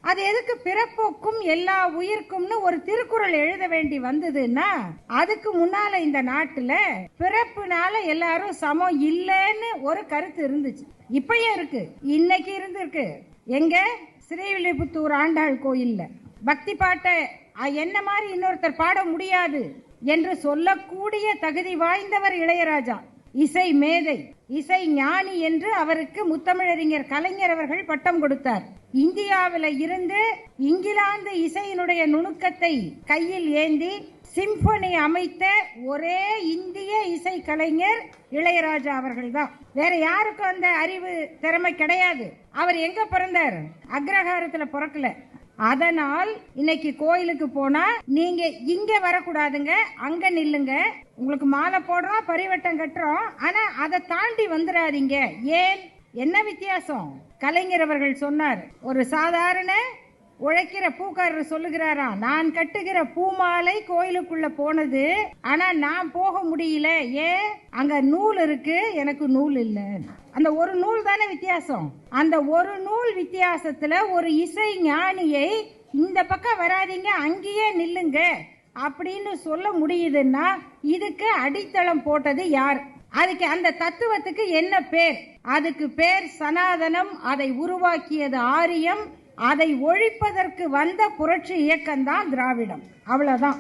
அது எதுக்கு பிறப்போக்கும் எல்லா உயிர்க்கும்னு ஒரு திருக்குறள் எழுத வேண்டி வந்ததுன்னா, அதுக்கு முன்னால இந்த நாட்டுல பிறப்புனால எல்லாரும் சமம் இல்லைன்னு ஒரு கருத்து இருந்துச்சு. இப்பயும் இருக்கு, இன்னைக்கு இருந்திருக்கு. எங்க ஸ்ரீவில்லிபுத்தூர் ஆண்டாள் கோயில்ல பக்தி பாட்டை என்ன மாதிரி இன்னொருத்தர் பாட முடியாது என்று சொல்லக்கூடிய தகுதி வாய்ந்தவர் இளையராஜா. இசை மேதை, இசை ஞானி என்று அவருக்கு முத்தமிழறிஞர் கலைஞர் அவர்கள் பட்டம் கொடுத்தார். இந்தியாவில இருந்து இங்கிலாந்து இசையினுடைய நுணுக்கத்தை கையில் ஏந்தி சிம்பனி அமைத்த ஒரே இந்திய இசை கலைஞர் இளையராஜா அவர்கள் தான். வேற யாருக்கும் அந்த அறிவு திறமை கிடையாது. அவர் எங்க பிறந்தார்? அக்ரஹாரத்துல பிறக்கல. அதனால் இன்னைக்கு கோயிலுக்கு போனா நீங்க இங்க வரக்கூடாதுங்க, அங்க நில்லுங்க. உங்களுக்கு மாலை போடுறோம், பரிவட்டம் கட்டுறோம், ஆனா அதை தாண்டி வந்துடாதீங்க. ஏன், என்ன வித்தியாசம்? கலைஞர் அவர்கள் சொன்னார், ஒரு சாதாரண உழைக்கிற பூக்காரர் சொல்லுகிறாராம், நான் கட்டுகிற பூமாலை கோயிலுக்குள்ள போனது, ஆனா நான் போக முடியல. ஏன்? அங்க நூல் இருக்கு, எனக்கு நூல் இல்ல. அந்த ஒரு நூல் தானே வித்தியாசம். அந்த ஒரு நூல் வித்தியாசத்துல ஒரு இசை ஞானியை இந்த பக்கம் வராதீங்க, அங்கேயே நில்லுங்க அப்படின்னு சொல்ல முடியுதுன்னா இதுக்கு அடித்தளம் போட்டது யார்? அதுக்கு அந்த தத்துவத்துக்கு என்ன பேர்? அதுக்கு பேர் சனாதனம். அதை உருவாக்கியது ஆரியம். அதை ஒழிப்பதற்கு வந்த புரட்சி இயக்கம்தான் திராவிடம். அவ்வளவுதான்.